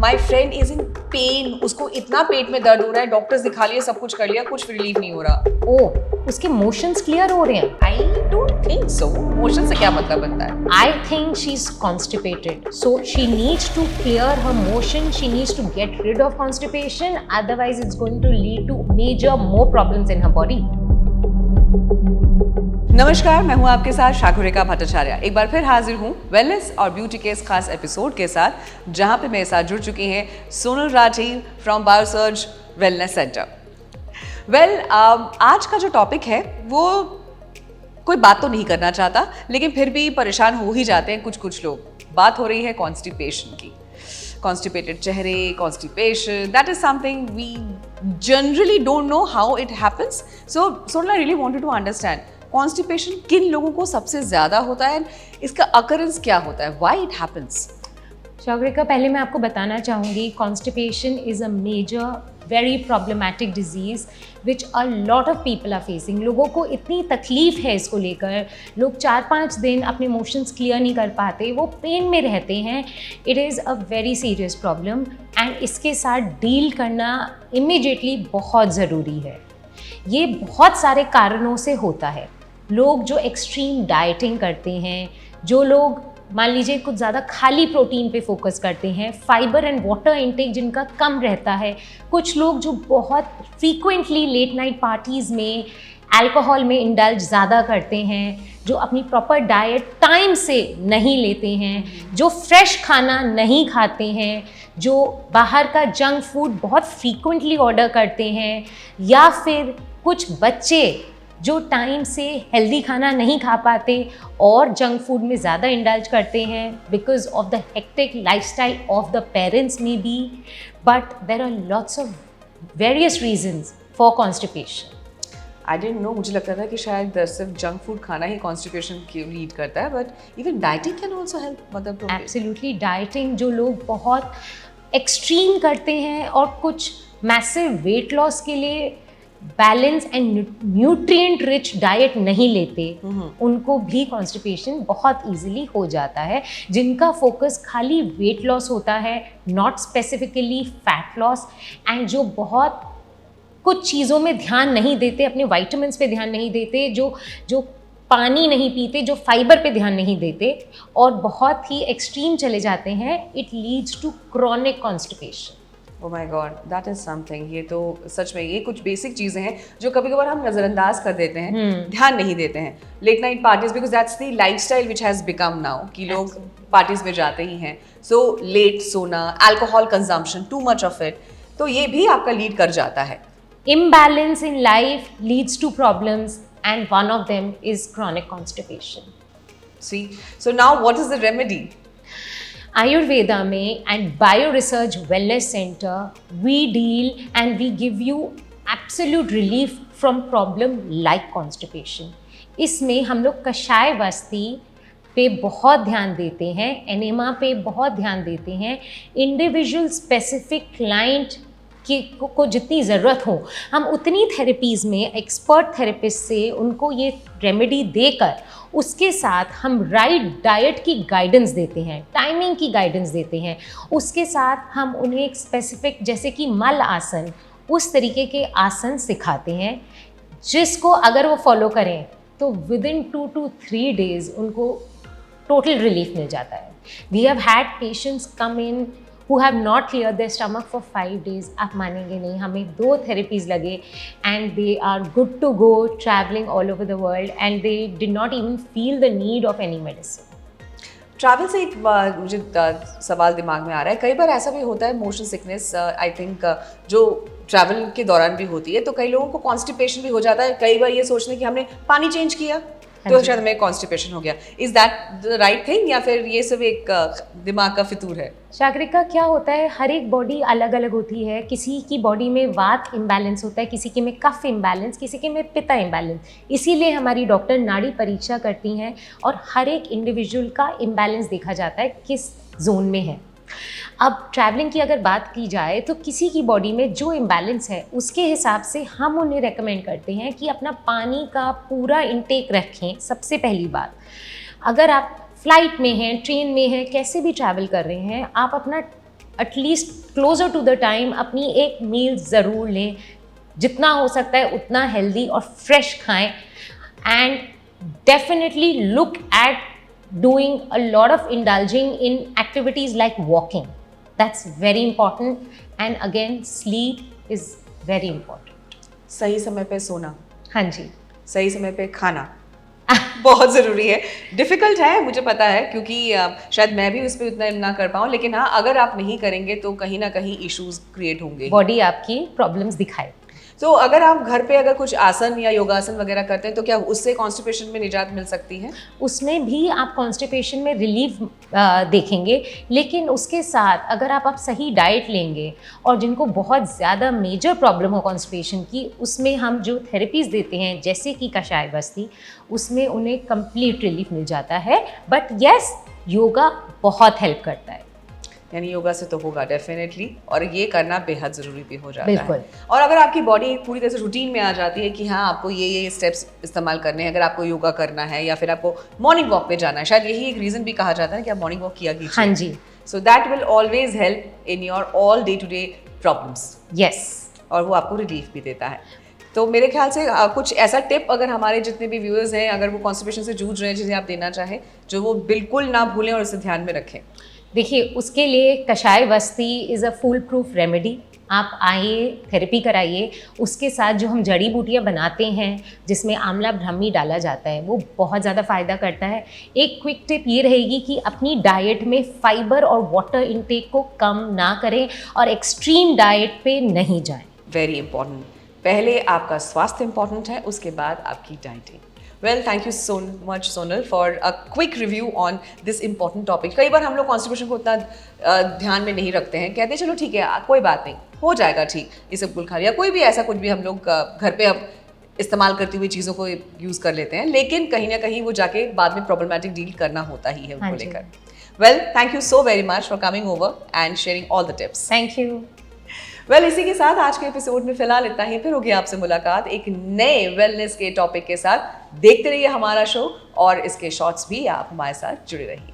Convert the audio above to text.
My friend is in pen, उसको इतना पेट में दर्द हो रहा है, डॉक्टर्स दिखा लिए, सब कुछ कर लिया, कुछ रिलीफ नहीं हो रहा। ओह, उसके मोशंस क्लियर हो रहे हैं? I don't think so. Motion से क्या मतलब बनता है? I think she's constipated. So she needs to clear her motion. She needs to get rid of constipation. Otherwise, it's going to lead to major more problems in her body. नमस्कार, मैं हूं आपके साथ शाकुरिका भट्टाचार्य। एक बार फिर हाजिर हूं वेलनेस और ब्यूटी के इस खास एपिसोड के साथ, जहां पे मेरे साथ जुड़ चुकी हैं Sonal Rathi from Biosurge wellness centre. आज का जो टॉपिक है वो कोई बात तो नहीं करना चाहता, लेकिन फिर भी परेशान हो ही जाते हैं कुछ लोग। बात हो रही है कॉन्स्टिपेशन की। कॉन्स्टिपेटेड चेहरे, constipation, that is something we generally don't know how it happens. So Sonal, I really wanted to understand constipation किन लोगों को सबसे ज़्यादा होता है, इसका अकरेंस क्या होता है, व्हाई इट हैपन्स? शाकुरिका, पहले मैं आपको बताना चाहूँगी, constipation is a major very problematic disease which a lot of people are facing. लोगों को इतनी तकलीफ़ है इसको लेकर, लोग 4-5 दिन अपने मोशंस क्लियर नहीं कर पाते, वो पेन में रहते हैं। It is a very serious problem and इसके साथ डील करना इमीडिएटली बहुत ज़रूरी है। ये बहुत सारे कारणों से होता है। लोग जो एक्सट्रीम डाइटिंग करते हैं, जो लोग मान लीजिए कुछ ज़्यादा खाली प्रोटीन पे फोकस करते हैं, फाइबर एंड वाटर इनटेक जिनका कम रहता है, कुछ लोग जो बहुत फ्रीक्वेंटली लेट नाइट पार्टीज़ में अल्कोहल में इंडल्ज ज़्यादा करते हैं, जो अपनी प्रॉपर डाइट टाइम से नहीं लेते हैं, जो फ्रेश खाना नहीं खाते हैं, जो बाहर का जंक फूड बहुत फ्रीक्वेंटली ऑर्डर करते हैं, या फिर कुछ बच्चे जो टाइम से हेल्दी खाना नहीं खा पाते और जंक फूड में ज़्यादा इंडल्ज करते हैं because of the hectic lifestyle of the parents में बी, but there are lots of various reasons for constipation. I didn't know, मुझे लगता था कि शायद सिर्फ जंक फूड खाना ही कॉन्स्टिपेशन की लीड करता है, but even dieting can also help. मतलब एब्सोल्युटली, डाइटिंग जो लोग बहुत एक्सट्रीम करते हैं और कुछ मैसिव वेट लॉस के लिए balance and nutrient rich diet नहीं लेते, उनको भी कॉन्स्टिपेशन बहुत इजीली हो जाता है। जिनका फोकस खाली वेट लॉस होता है, not specifically fat loss, and जो बहुत कुछ चीज़ों में ध्यान नहीं देते, अपने वाइटामिन्स पे ध्यान नहीं देते, जो पानी नहीं पीते, जो फाइबर पे ध्यान नहीं देते और बहुत ही एक्सट्रीम चले जाते हैं, it leads to chronic constipation. Oh my God, that is something। ये तो सच में ये कुछ बेसिक चीज़ें हैं जो कभी कभार हम नज़रअंदाज कर देते हैं, ध्यान नहीं देते हैं। Late night parties, because that's the lifestyle which has become now, कि लोग पार्टीज में जाते ही हैं। सो लेट सोना, alcohol consumption, too much of it, तो ये भी आपका लीड कर जाता है। Imbalance in life leads to problems and one of them is chronic constipation. See, so now what is the remedy? Ayurveda में and Bio Research Wellness Center, we deal and we give you absolute relief from problem like constipation. इसमें हम लोग कषाय वस्ती पे बहुत ध्यान देते हैं, एनेमा पे बहुत ध्यान देते हैं, इंडिविजुअल स्पेसिफिक क्लाइंट को जितनी ज़रूरत हो हम उतनी थेरेपीज़ में एक्सपर्ट थेरेपिस्ट से उनको ये रेमेडी देकर उसके साथ हम राइट डाइट की गाइडेंस देते हैं, टाइमिंग की गाइडेंस देते हैं। उसके साथ हम उन्हें एक स्पेसिफिक, जैसे कि मल आसन, उस तरीके के आसन सिखाते हैं जिसको अगर वो फॉलो करें तो विदिन 2 to 3 days उनको टोटल रिलीफ मिल जाता है। We have had patients come in who have not cleared their stomach for 5 days। आप मानेंगे नहीं, हमें 2 therapies लगे and they are good to go, traveling all over the world and they did not even feel the need of any medicine। Travel से एक मुझे सवाल दिमाग में आ रहा है, कई बार ऐसा भी होता है मोशन सिकनेस, आई थिंक जो ट्रैवल के दौरान भी होती है, तो कई लोगों को कॉन्स्टिपेशन भी हो जाता है। कई बार ये सोचने कि हमने पानी चेंज किया तो शायद हमें कॉन्स्टिपेशन हो गया। Is that the right thing, या फिर ये सब एक दिमाग का फितूर है? शाकुरिका, क्या होता है, हर एक बॉडी अलग अलग होती है। किसी की बॉडी में वात इम्बैलेंस होता है, किसी के में कफ इम्बैलेंस, किसी के में पित्ता इम्बैलेंस। इसीलिए हमारी डॉक्टर नाड़ी परीक्षा करती हैं और हर एक इंडिविजुअल का इम्बैलेंस देखा जाता है किस जोन में है। अब ट्रैवलिंग की अगर बात की जाए तो किसी की बॉडी में जो इम्बैलेंस है उसके हिसाब से हम उन्हें रेकमेंड करते हैं कि अपना पानी का पूरा इंटेक रखें। सबसे पहली बात, अगर आप फ्लाइट में हैं, ट्रेन में हैं, कैसे भी ट्रैवल कर रहे हैं, आप अपना at least closer to the time अपनी एक मील ज़रूर लें, जितना हो सकता है उतना हेल्दी और फ्रेश खाएं, and definitely look at doing a lot of indulging in activities like walking. That's very important, and again sleep is very important. सही समय पे सोना, हाँ जी, सही समय पे खाना बहुत ज़रूरी है। डिफ़िकल्ट है मुझे पता है, क्योंकि शायद मैं भी उस पर उतना ना कर पाऊँ, लेकिन हाँ अगर आप नहीं करेंगे तो कहीं ना कहीं इश्यूज क्रिएट होंगे, बॉडी आपकी प्रॉब्लम्स दिखाए। तो अगर आप घर पे अगर कुछ आसन या योगासन वगैरह करते हैं तो क्या उससे कॉन्स्टिपेशन में निजात मिल सकती है? उसमें भी आप कॉन्स्टिपेशन में रिलीफ देखेंगे, लेकिन उसके साथ अगर आप सही डाइट लेंगे, और जिनको बहुत ज़्यादा मेजर प्रॉब्लम हो कॉन्स्टिपेशन की, उसमें हम जो थेरेपीज़ देते हैं जैसे कि कषाय बस्ती, उसमें उन्हें कंप्लीट रिलीफ मिल जाता है। बट येस, योगा बहुत हेल्प करता है। यानी योगा से तो होगा डेफिनेटली, और ये करना बेहद ज़रूरी भी हो जाता बिल्कुल। है। और अगर आपकी बॉडी पूरी तरह से रूटीन में आ जाती है कि हाँ आपको ये स्टेप्स इस्तेमाल करने हैं, अगर आपको योगा करना है या फिर आपको मॉर्निंग वॉक पे जाना है, शायद यही एक रीज़न भी कहा जाता है कि आप मॉर्निंग वॉक किया कीजिए। हाँ जी, so that will always help in your all day to day problems. Yes, और वो आपको रिलीफ भी देता है। तो मेरे ख्याल से कुछ ऐसा टिप अगर हमारे जितने भी व्यूअर्स हैं, अगर वो कॉन्स्टिपेशन से जूझ रहे हैं, जिन्हें आप देना चाहें, जो वो बिल्कुल ना भूलें और इसे ध्यान में रखें। देखिए, उसके लिए कषाय बस्ती is a full proof remedy. आप आइए, थेरेपी कराइए। उसके साथ जो हम जड़ी बूटियाँ बनाते हैं जिसमें आंवला ब्राह्मी डाला जाता है, वो बहुत ज़्यादा फ़ायदा करता है। एक क्विक टिप ये रहेगी कि अपनी डाइट में फाइबर और वाटर इनटेक को कम ना करें और एक्सट्रीम डाइट पे नहीं जाएं। वेरी इंपॉर्टेंट, पहले आपका स्वास्थ्य इंपॉर्टेंट है, उसके बाद आपकी dieting. Well, thank you so much Sonal for a quick review on this important topic. कई बार हम लोग कॉन्स्टिपेशन को उतना ध्यान में नहीं रखते हैं, कहते हैं चलो ठीक है कोई बात नहीं, हो जाएगा ठीक, ये सब कुल खा लिया, कोई भी ऐसा कुछ भी हम लोग घर पे अब इस्तेमाल करती हुई चीज़ों को यूज़ कर लेते हैं, लेकिन कहीं ना कहीं वो जाके बाद में प्रॉब्लमैटिक डील करना होता ही है उनको लेकर। Well, thank you so very much for coming over and sharing all the tips. Thank you. Well, इसी के साथ आज के एपिसोड में फिलहाल इतना ही। फिर होगी आपसे मुलाकात एक नए वेलनेस के टॉपिक के साथ। देखते रहिए हमारा शो, और इसके शॉर्ट्स भी आप हमारे साथ जुड़े रहिए।